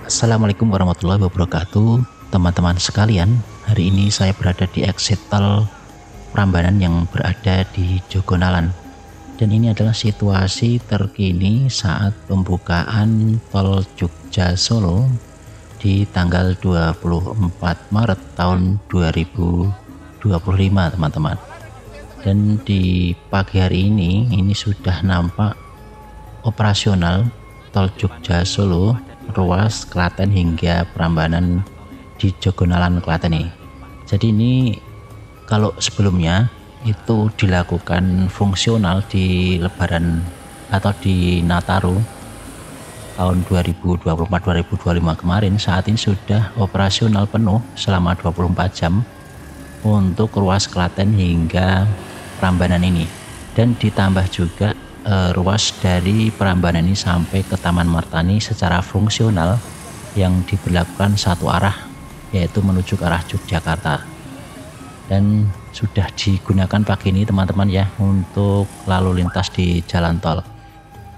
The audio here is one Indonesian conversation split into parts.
Assalamualaikum warahmatullahi wabarakatuh, teman-teman sekalian. Hari ini saya berada di exit tol Prambanan yang berada di Jogonalan, dan ini adalah situasi terkini saat pembukaan tol Jogja Solo di tanggal 24 Maret tahun 2025, teman-teman. Dan di pagi hari ini sudah nampak operasional tol Jogja Solo ruas Klaten hingga Prambanan di Jogonalan, Klaten ini. Jadi ini kalau sebelumnya itu dilakukan fungsional di Lebaran atau di Nataru tahun 2024-2025 kemarin, saat ini sudah operasional penuh selama 24 jam untuk ruas Klaten hingga Prambanan ini, dan ditambah juga ruas dari Prambanan ini sampai ke Taman Martani secara fungsional yang diberlakukan satu arah, yaitu menuju ke arah Yogyakarta, dan sudah digunakan pagi ini, teman-teman ya, untuk lalu lintas di jalan tol.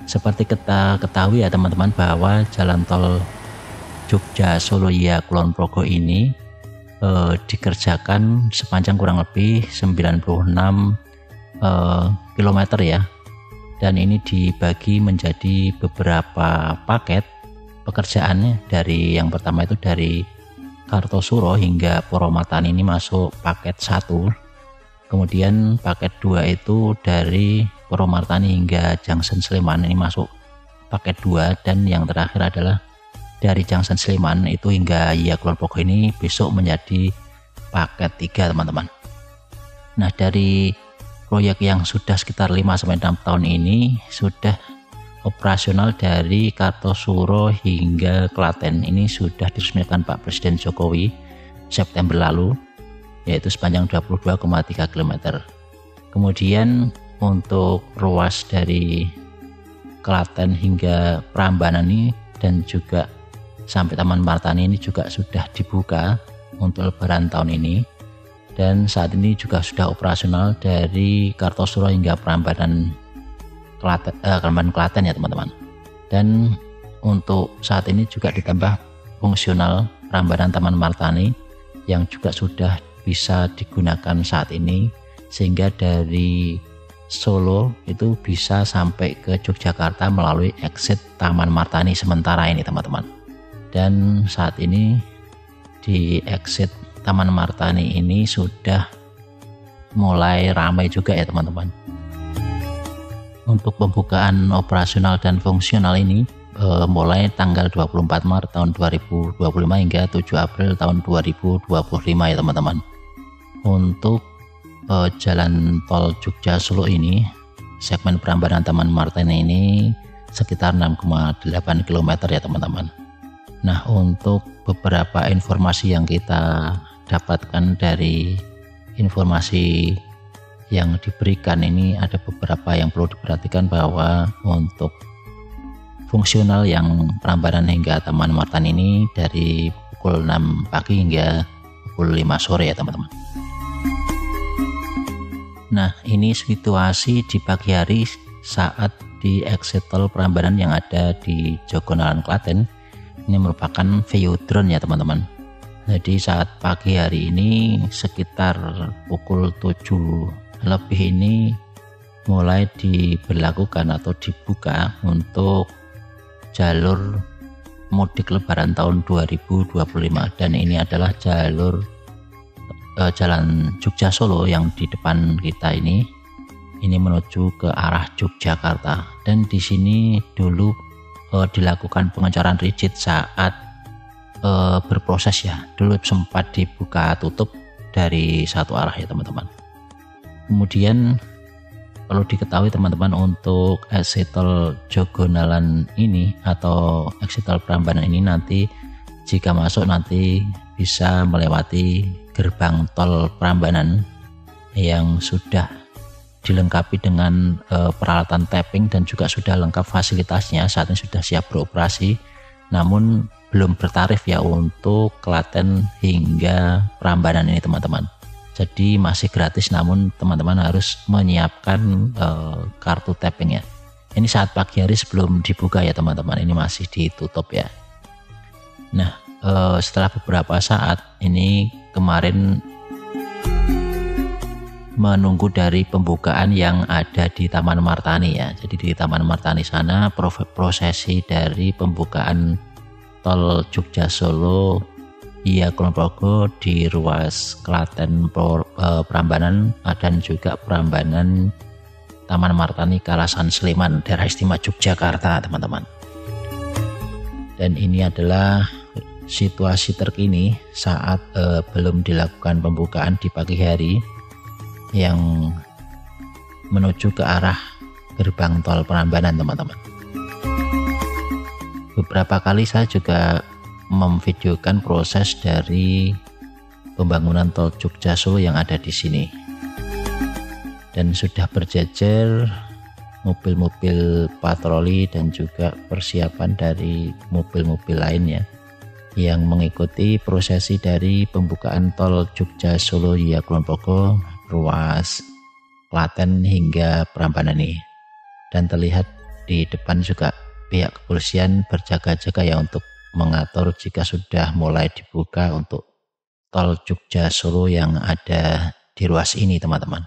Seperti kita ketahui ya teman-teman, bahwa jalan tol Jogja Solo Kulon Progo ini dikerjakan sepanjang kurang lebih 96 km ya, dan ini dibagi menjadi beberapa paket pekerjaannya. Dari yang pertama itu dari Kartosuro hingga Purwomartani ini masuk paket 1, kemudian paket 2 itu dari Purwomartani hingga Junction Sleman ini masuk paket 2, dan yang terakhir adalah dari Junction Sleman itu hingga Kulon Progo ini besok menjadi paket 3, teman-teman. Nah, dari proyek yang sudah sekitar 5-6 tahun ini sudah operasional dari Kartosuro hingga Klaten ini sudah diresmikan Pak Presiden Jokowi September lalu, yaitu sepanjang 22,3 km. Kemudian untuk ruas dari Klaten hingga Prambanan ini dan juga sampai Taman Martani ini juga sudah dibuka untuk Lebaran tahun ini, dan saat ini juga sudah operasional dari Kartosuro hingga Prambanan Klaten ya teman-teman. Dan untuk saat ini juga ditambah fungsional Prambanan Taman Martani yang juga sudah bisa digunakan saat ini, sehingga dari Solo itu bisa sampai ke Yogyakarta melalui exit Taman Martani sementara ini, teman-teman. Dan saat ini di exit Taman Martani ini sudah mulai ramai juga ya teman-teman. Untuk pembukaan operasional dan fungsional ini mulai tanggal 24 Maret tahun 2025 hingga 7 April tahun 2025 ya teman-teman. Untuk jalan tol Jogja Solo ini, segmen Prambanan Taman Martani ini sekitar 6,8 km ya teman-teman. Nah, untuk beberapa informasi yang kita dapatkan dari informasi yang diberikan ini, ada beberapa yang perlu diperhatikan, bahwa untuk fungsional yang Prambanan hingga Taman Martani ini dari pukul 6 pagi hingga pukul 5 sore ya teman-teman. Nah, ini situasi di pagi hari saat di exit tol Prambanan yang ada di Jogonalan, Klaten. Ini merupakan view drone ya teman-teman. Jadi saat pagi hari ini sekitar pukul 7 lebih ini mulai diberlakukan atau dibuka untuk jalur mudik Lebaran tahun 2025, dan ini adalah jalur jalan Jogja Solo yang di depan kita ini menuju ke arah Yogyakarta. Dan di sini dulu dilakukan pengecoran rigid saat berproses ya, dulu sempat dibuka tutup dari satu arah ya teman-teman. Kemudian perlu diketahui teman-teman, untuk exit tol Jogonalan ini atau exit tol Prambanan ini nanti jika masuk nanti bisa melewati gerbang tol Prambanan yang sudah dilengkapi dengan peralatan tapping dan juga sudah lengkap fasilitasnya, saat ini sudah siap beroperasi. Namun belum bertarif ya untuk Klaten hingga Prambanan ini teman-teman. Jadi masih gratis, namun teman-teman harus menyiapkan kartu tapping ya. Ini saat pagi hari sebelum dibuka ya teman-teman, ini masih ditutup ya. Nah setelah beberapa saat ini kemarin menunggu dari pembukaan yang ada di Taman Martani ya. Jadi di Taman Martani sana prosesi dari pembukaan tol Jogja Solo via Kulon Progo di ruas Klaten Prambanan dan juga Prambanan Taman Martani Kalasan Sleman daerah istimewa Yogyakarta teman-teman. Dan ini adalah situasi terkini saat belum dilakukan pembukaan di pagi hari yang menuju ke arah gerbang tol Prambanan teman-teman. Beberapa kali saya juga memvideokan proses dari pembangunan tol Jogja Solo yang ada di sini, dan sudah berjejer mobil-mobil patroli dan juga persiapan dari mobil-mobil lainnya yang mengikuti prosesi dari pembukaan tol Jogja Solo via Kulon Progo ruas Klaten hingga Prambanan ini. Dan terlihat di depan juga pihak kepolisian berjaga-jaga ya untuk mengatur jika sudah mulai dibuka untuk tol Jogja Solo yang ada di ruas ini teman-teman.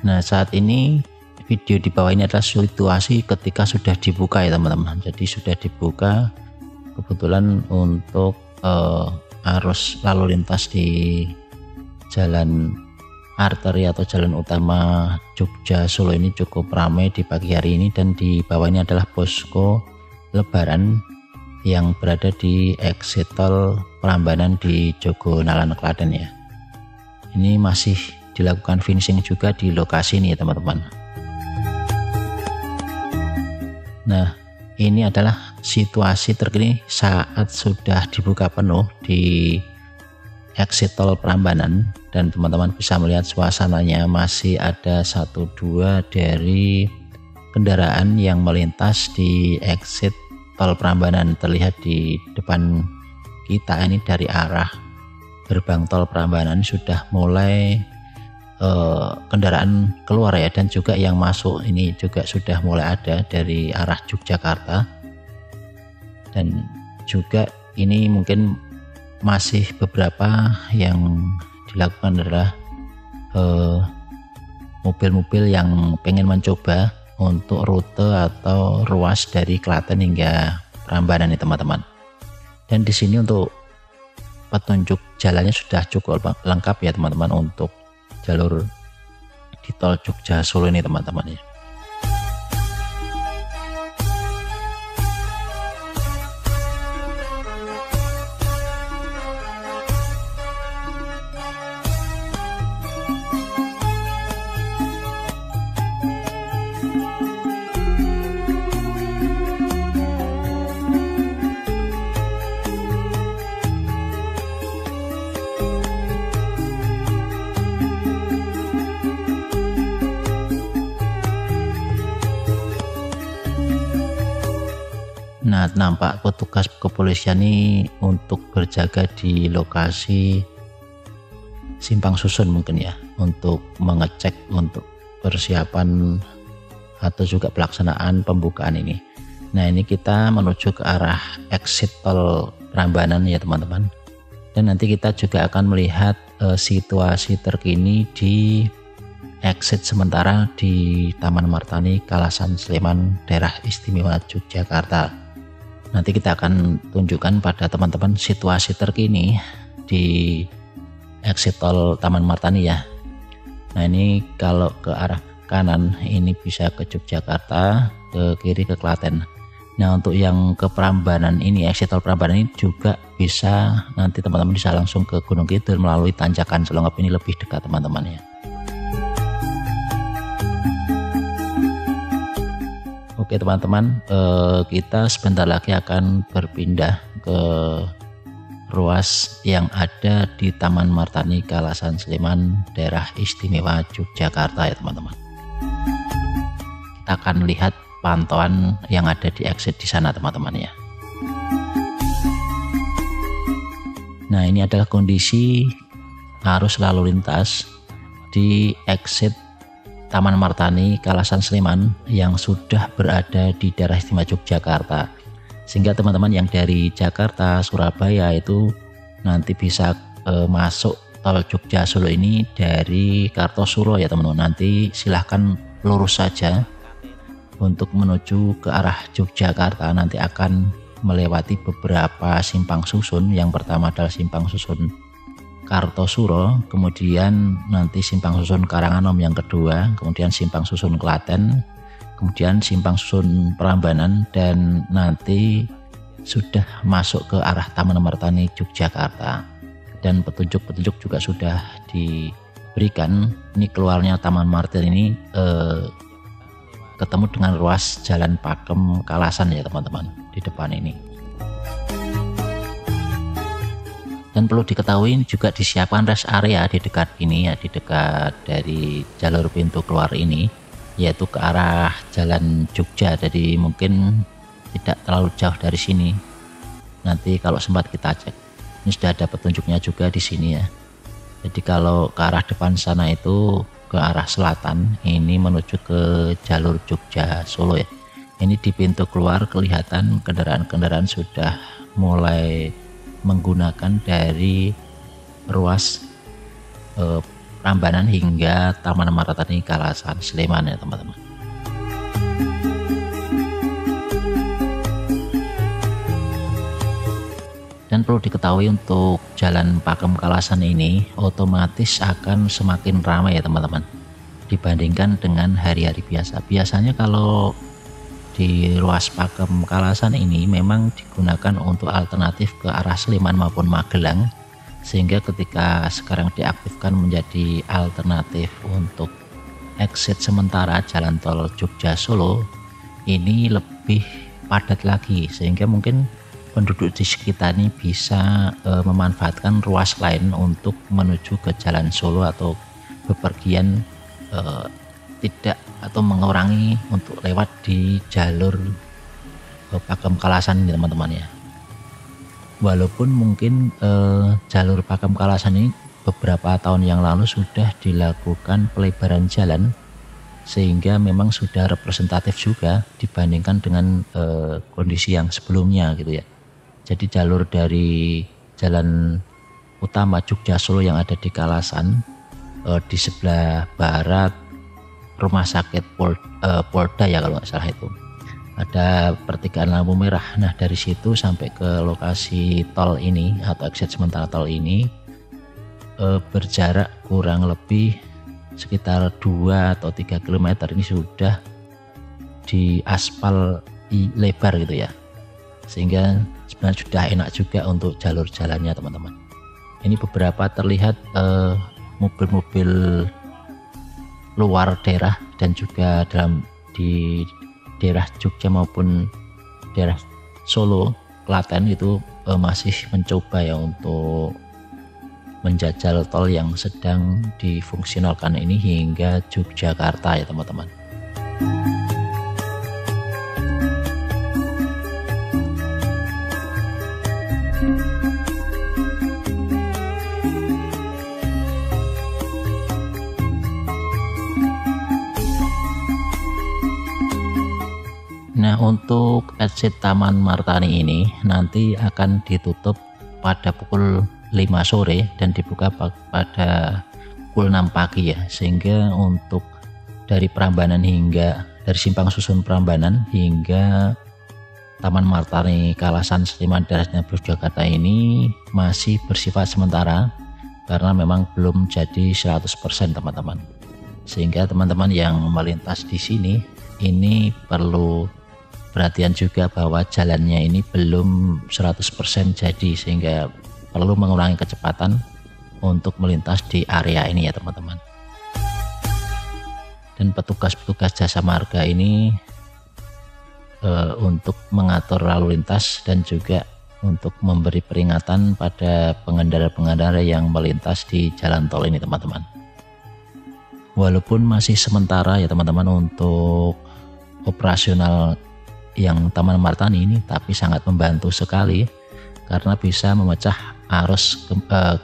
Nah saat ini video di bawah ini adalah situasi ketika sudah dibuka ya teman-teman. Jadi sudah dibuka kebetulan untuk arus lalu lintas di jalan arteri atau jalan utama Jogja Solo ini cukup ramai di pagi hari ini. Dan di bawah ini adalah posko lebaran yang berada di exit tol Prambanan di Jogonalan Klaten ya. Ini masih dilakukan finishing juga di lokasi ini ya teman-teman. Nah ini adalah situasi terkini saat sudah dibuka penuh di exit tol Prambanan, dan teman-teman bisa melihat suasananya masih ada 1-2 dari kendaraan yang melintas di exit tol Prambanan. Terlihat di depan kita ini dari arah gerbang tol Prambanan sudah mulai kendaraan keluar ya, dan juga yang masuk ini juga sudah mulai ada dari arah Yogyakarta. Dan juga ini mungkin masih beberapa yang dilakukan adalah mobil-mobil yang pengen mencoba untuk rute atau ruas dari Klaten hingga Prambanan nih teman-teman. Dan di sini untuk petunjuk jalannya sudah cukup lengkap ya teman-teman untuk jalur di tol Jogja Solo ini teman-teman ya. Nah nampak petugas kepolisian ini untuk berjaga di lokasi simpang susun mungkin ya, untuk mengecek untuk persiapan atau juga pelaksanaan pembukaan ini. Nah ini kita menuju ke arah exit tol Prambanan ya teman-teman, dan nanti kita juga akan melihat situasi terkini di exit sementara di Taman Martani Kalasan Sleman daerah istimewa Yogyakarta. Nanti kita akan tunjukkan pada teman-teman situasi terkini di exit tol Taman Martani ya. Nah ini kalau ke arah kanan ini bisa ke Yogyakarta, ke kiri ke Klaten. Nah untuk yang ke Prambanan ini, exit tol Prambanan ini juga bisa nanti teman-teman bisa langsung ke Gunung Kidul melalui tanjakan Selongap, ini lebih dekat teman-teman ya. Oke teman-teman, kita sebentar lagi akan berpindah ke ruas yang ada di Taman Martani Kalasan Sleman daerah istimewa Yogyakarta ya teman-teman. kita akan lihat pantauan yang ada di exit di sana teman-teman ya. Nah, ini adalah kondisi arus lalu lintas di exit Taman Martani Kalasan Sleman yang sudah berada di daerah istimewa Yogyakarta, sehingga teman-teman yang dari Jakarta, Surabaya itu nanti bisa masuk tol Jogja Solo ini dari Kartosuro ya teman-teman. Nanti silahkan lurus saja untuk menuju ke arah Yogyakarta. Nanti akan melewati beberapa simpang susun. Yang pertama adalah simpang susun Kartosuro, kemudian nanti simpang susun Karanganom yang kedua, kemudian simpang susun Klaten, kemudian simpang susun Prambanan, dan nanti sudah masuk ke arah Taman Martani Yogyakarta. Dan petunjuk-petunjuk juga sudah diberikan. Ini keluarnya Taman Martani ini ketemu dengan ruas Jalan Pakem Kalasan ya teman-teman, di depan ini. Dan perlu diketahui juga disiapkan rest area di dekat ini ya, di dekat dari jalur pintu keluar ini, yaitu ke arah Jalan Jogja. Jadi mungkin tidak terlalu jauh dari sini. Nanti kalau sempat kita cek, ini sudah ada petunjuknya juga di sini ya. Jadi kalau ke arah depan sana itu ke arah selatan, ini menuju ke jalur Jogja Solo ya. Ini di pintu keluar kelihatan kendaraan-kendaraan sudah mulai menggunakan dari ruas Prambanan hingga Taman Martani Kalasan Sleman ya teman-teman. Dan perlu diketahui untuk Jalan Pakem Kalasan ini otomatis akan semakin ramai ya teman-teman, dibandingkan dengan hari-hari biasa. Biasanya kalau di ruas Pakem Kalasan ini memang digunakan untuk alternatif ke arah Sleman maupun Magelang, sehingga ketika sekarang diaktifkan menjadi alternatif untuk exit sementara jalan tol Jogja Solo, ini lebih padat lagi, sehingga mungkin penduduk di sekitar ini bisa memanfaatkan ruas lain untuk menuju ke Jalan Solo atau bepergian, tidak atau mengurangi untuk lewat di jalur Pakem Kalasan ini teman-teman ya. Walaupun mungkin jalur Pakem Kalasan ini beberapa tahun yang lalu sudah dilakukan pelebaran jalan, sehingga memang sudah representatif juga dibandingkan dengan kondisi yang sebelumnya gitu ya. Jadi jalur dari jalan utama Jogja Solo yang ada di Kalasan, di sebelah barat rumah sakit Polda ya kalau nggak salah itu, ada pertigaan lampu merah. Nah dari situ sampai ke lokasi tol ini atau exit sementara tol ini berjarak kurang lebih sekitar 2 atau 3 km. Ini sudah di aspal lebar gitu ya, sehingga sebenarnya sudah enak juga untuk jalur jalannya teman-teman. Ini beberapa terlihat mobil-mobil luar daerah dan juga di daerah Jogja maupun daerah Solo, Klaten itu masih mencoba ya untuk menjajal tol yang sedang difungsionalkan ini hingga Yogyakarta ya teman-teman. Nah untuk exit Taman Martani ini nanti akan ditutup pada pukul 5 sore dan dibuka pada pukul 6 pagi ya, sehingga untuk dari Prambanan hingga dari simpang susun Prambanan hingga Taman Martani Kalasan Sleman daerahnya Yogyakarta ini masih bersifat sementara karena memang belum jadi 100% teman-teman, sehingga teman-teman yang melintas di sini ini perlu perhatian juga bahwa jalannya ini belum 100% jadi, sehingga perlu mengurangi kecepatan untuk melintas di area ini ya teman-teman. Dan petugas-petugas jasa marga ini untuk mengatur lalu lintas dan juga untuk memberi peringatan pada pengendara-pengendara yang melintas di jalan tol ini teman-teman. Walaupun masih sementara ya teman-teman untuk operasional yang Taman Martani ini, tapi sangat membantu sekali karena bisa memecah arus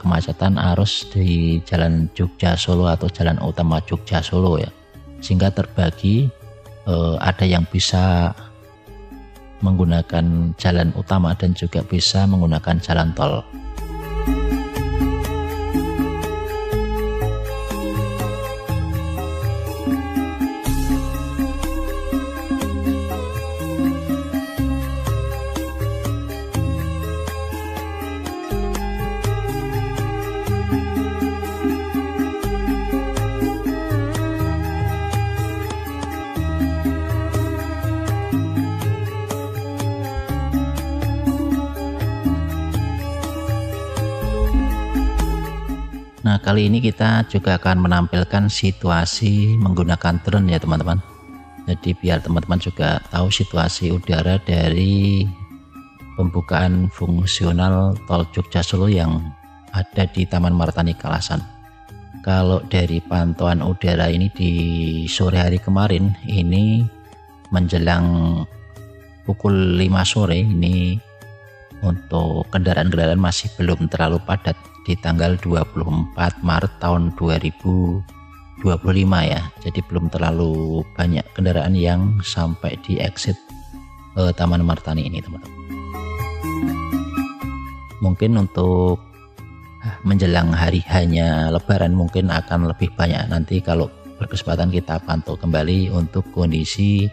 kemacetan arus di Jalan Jogja Solo atau jalan utama Jogja Solo ya, sehingga terbagi, ada yang bisa menggunakan jalan utama dan juga bisa menggunakan jalan tol. Nah, kali ini kita juga akan menampilkan situasi menggunakan drone ya teman-teman. Jadi biar teman-teman juga tahu situasi udara dari pembukaan fungsional tol Jogja Solo yang ada di Taman Martani Kalasan. Kalau dari pantauan udara ini di sore hari kemarin, ini menjelang pukul 5 sore ini untuk kendaraan-kendaraan masih belum terlalu padat di tanggal 24 Maret tahun 2025 ya. Jadi belum terlalu banyak kendaraan yang sampai di exit Taman Martani ini teman-teman. Mungkin untuk menjelang hari hanya Lebaran mungkin akan lebih banyak. Nanti kalau berkesempatan kita pantau kembali untuk kondisi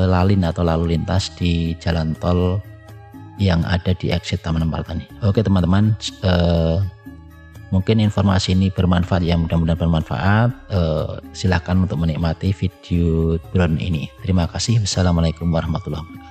lalin atau lalu lintas di jalan tol yang ada di exit Taman Martani. Oke teman-teman, mungkin informasi ini bermanfaat ya, mudah-mudahan bermanfaat. Silahkan untuk menikmati video drone ini. Terima kasih. Wassalamualaikum warahmatullahi wabarakatuh.